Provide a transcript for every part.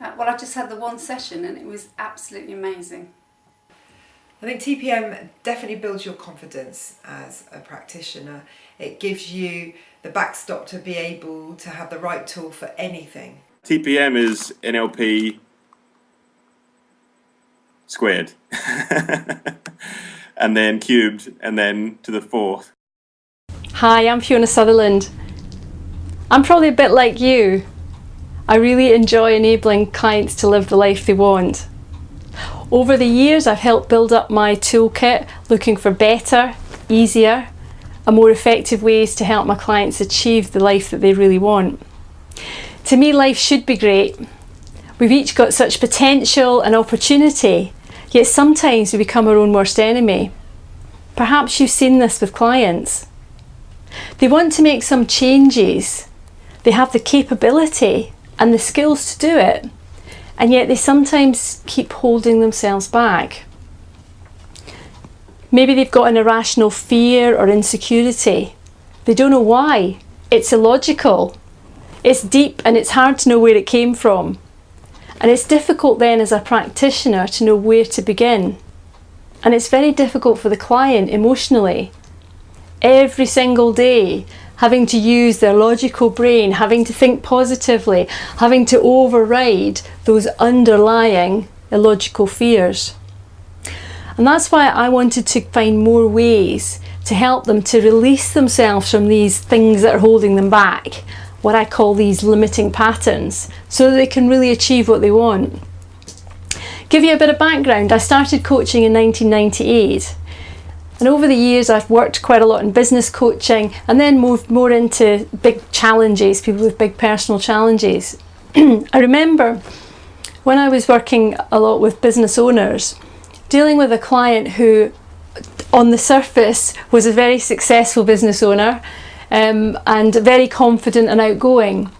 Well, I just had the one session and it was absolutely amazing. I think TPM definitely builds your confidence as a practitioner. It gives you the backstop to be able to have the right tool for anything. TPM is NLP squared and then cubed and then to the fourth. Hi, I'm Fiona Sutherland. I'm probably a bit like you. I really enjoy enabling clients to live the life they want. Over the years, I've helped build up my toolkit, looking for better, easier, and more effective ways to help my clients achieve the life that they really want. To me, life should be great. We've each got such potential and opportunity, yet sometimes we become our own worst enemy. Perhaps you've seen this with clients. They want to make some changes. They have the capability and the skills to do it, and yet they sometimes keep holding themselves back. Maybe they've got an irrational fear or insecurity. They don't know why. It's illogical. It's deep and it's hard to know where it came from. And it's difficult then as a practitioner to know where to begin. And it's very difficult for the client emotionally. Every single day, having to use their logical brain, having to think positively, having to override those underlying illogical fears. And that's why I wanted to find more ways to help them to release themselves from these things that are holding them back, what I call these limiting patterns, so that they can really achieve what they want. Give you a bit of background, I started coaching in 1998. And over the years I've worked quite a lot in business coaching and then moved more into big challenges, people with big personal challenges. I remember when I was working a lot with business owners, dealing with a client who on the surface was a very successful business owner and very confident and outgoing.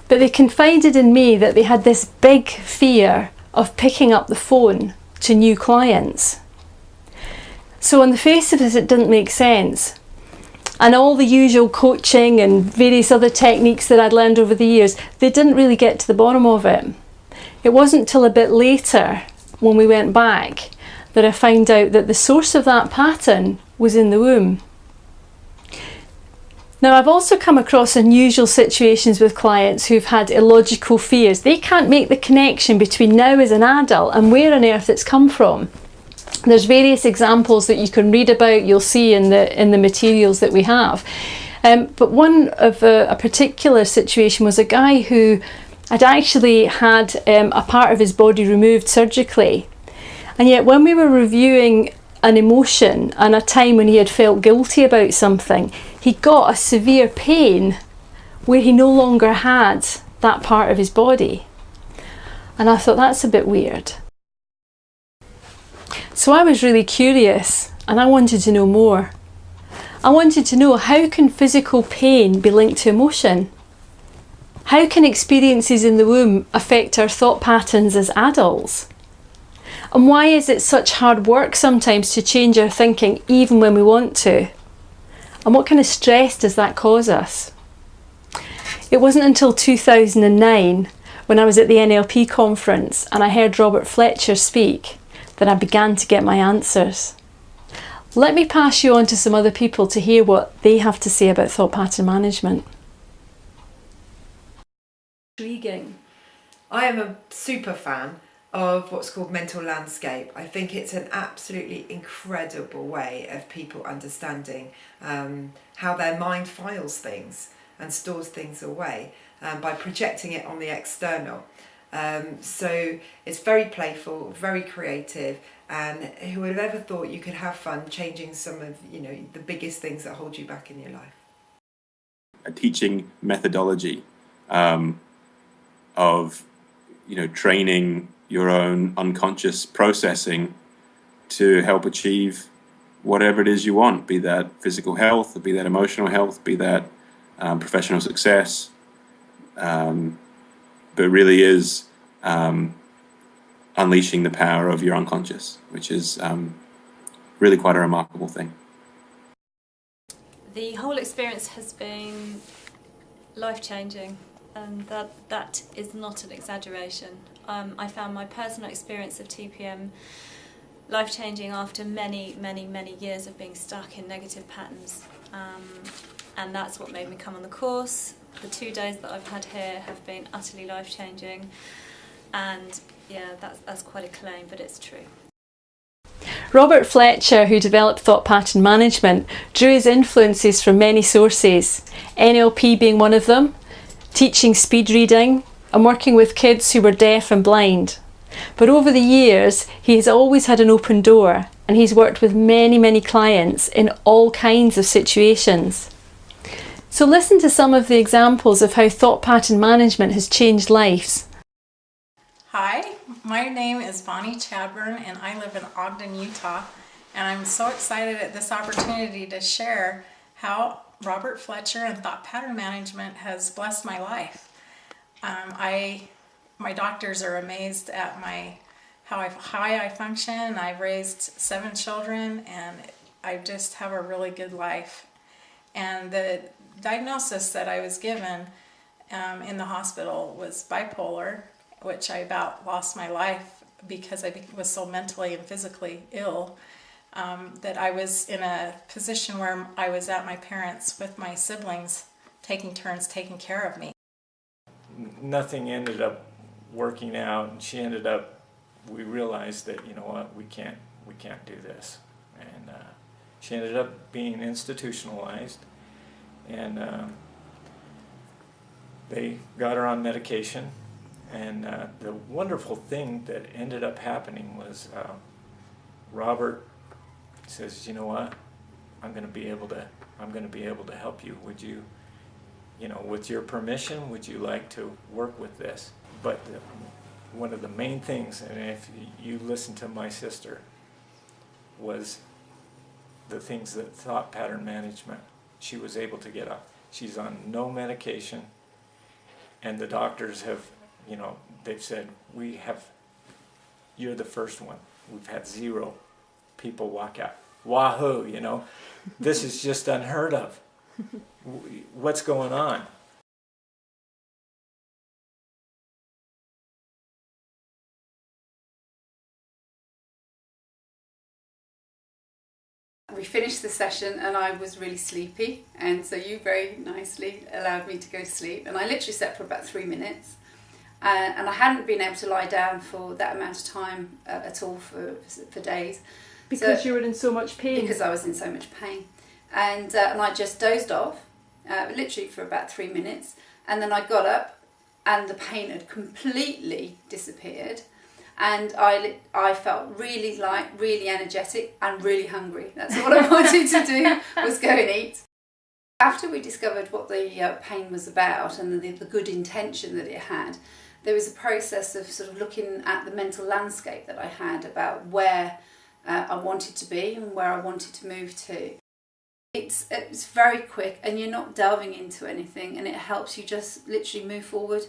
But they confided in me that they had this big fear of picking up the phone to new clients. So on the face of it didn't make sense. And all the usual coaching and various other techniques that I'd learned over the years, they didn't really get to the bottom of it. It wasn't till a bit later, when we went back, that I found out that the source of that pattern was in the womb. Now, I've also come across unusual situations with clients who've had illogical fears. They can't make the connection between now as an adult and where on earth it's come from. There's various examples that you can read about, you'll see in the materials that we have. But one of a particular situation was a guy who had actually had a part of his body removed surgically. And yet when we were reviewing an emotion and a time when he had felt guilty about something, he got a severe pain where he no longer had that part of his body. And I thought, that's a bit weird. So I was really curious and I wanted to know more. I wanted to know, how can physical pain be linked to emotion? How can experiences in the womb affect our thought patterns as adults? And why is it such hard work sometimes to change our thinking even when we want to? And what kind of stress does that cause us? It wasn't until 2009 when I was at the NLP conference and I heard Robert Fletcher speak that I began to get my answers. Let me pass you on to some other people to hear what they have to say about thought pattern management. Intriguing. I am a super fan of what's called mental landscape. I think it's an absolutely incredible way of people understanding how their mind files things and stores things away by projecting it on the external. So it's very playful, very creative, and who would have ever thought you could have fun changing some of the biggest things that hold you back in your life. A teaching methodology of training your own unconscious processing to help achieve whatever it is you want, be that physical health, be that emotional health, be that professional success. But really is unleashing the power of your unconscious, which is really quite a remarkable thing. The whole experience has been life-changing. and that is not an exaggeration. I found my personal experience of TPM life-changing after many, many, many years of being stuck in negative patterns, and that's what made me come on the course. The 2 days that I've had here have been utterly life-changing, and yeah, that's quite a claim, but it's true. Robert Fletcher, who developed thought pattern management, drew his influences from many sources, NLP being one of them, teaching speed reading, and working with kids who were deaf and blind. But over the years, he has always had an open door, and he's worked with many, many clients in all kinds of situations. So listen to some of the examples of how thought pattern management has changed lives. Hi, my name is Bonnie Chadburn and I live in Ogden, Utah, and I'm so excited at this opportunity to share how Robert Fletcher and thought pattern management has blessed my life. My doctors are amazed at how high I function. I've raised 7 children and I just have a really good life. And the diagnosis that I was given in the hospital was bipolar, which I about lost my life because I was so mentally and physically ill that I was in a position where I was at my parents' with my siblings, taking turns taking care of me. Nothing ended up working out, and we realized that, you know what, we can't do this. And she ended up being institutionalized, and they got her on medication. And the wonderful thing that ended up happening was Robert says, you know what, I'm going to be able to help you. Would you, with your permission, would you like to work with this? But one of the main things, and if you listen to my sister, was the things that thought pattern management she was able to get up. She's on no medication, and the doctors have, they've said, you're the first one. We've had 0 people walk out. Wahoo, this is just unheard of. What's going on? We finished the session and I was really sleepy, and so you very nicely allowed me to go to sleep, and I literally slept for about 3 minutes. And I hadn't been able to lie down for that amount of time at all for days. Because you were in so much pain. Because I was in so much pain. And I just dozed off, literally for about 3 minutes. And then I got up and the pain had completely disappeared. And I felt really light, really energetic and really hungry. That's what I wanted to do, was go and eat. After we discovered what the pain was about and the good intention that it had, there was a process of sort of looking at the mental landscape that I had about where I wanted to be and where I wanted to move to. It's very quick and you're not delving into anything, and it helps you just literally move forward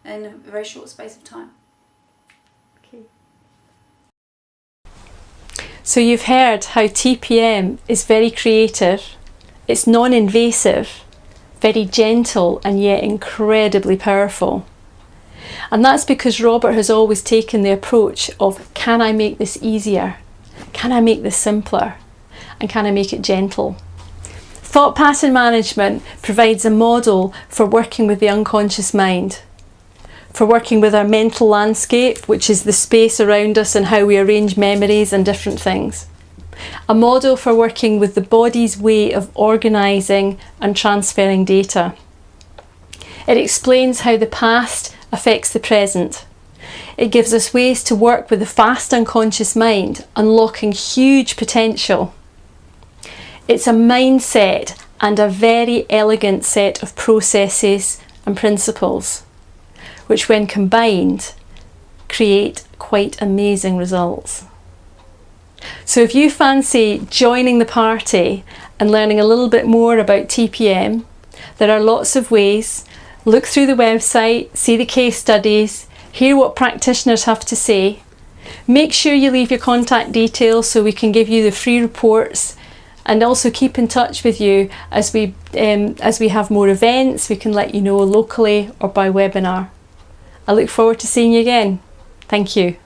in a very short space of time. Okay. So you've heard how TPM is very creative, it's non-invasive, very gentle and yet incredibly powerful. And that's because Robert has always taken the approach of, can I make this easier? Can I make this simpler? And can I make it gentle? Thought pattern management provides a model for working with the unconscious mind, for working with our mental landscape, which is the space around us and how we arrange memories and different things. A model for working with the body's way of organising and transferring data. It explains how the past affects the present. It gives us ways to work with the fast unconscious mind, unlocking huge potential. It's a mindset and a very elegant set of processes and principles, which when combined create quite amazing results. So if you fancy joining the party and learning a little bit more about TPM, there are lots of ways. Look through the website, see the case studies, hear what practitioners have to say. Make sure you leave your contact details so we can give you the free reports and also keep in touch with you as we have more events. We can let you know locally or by webinar. I look forward to seeing you again. Thank you.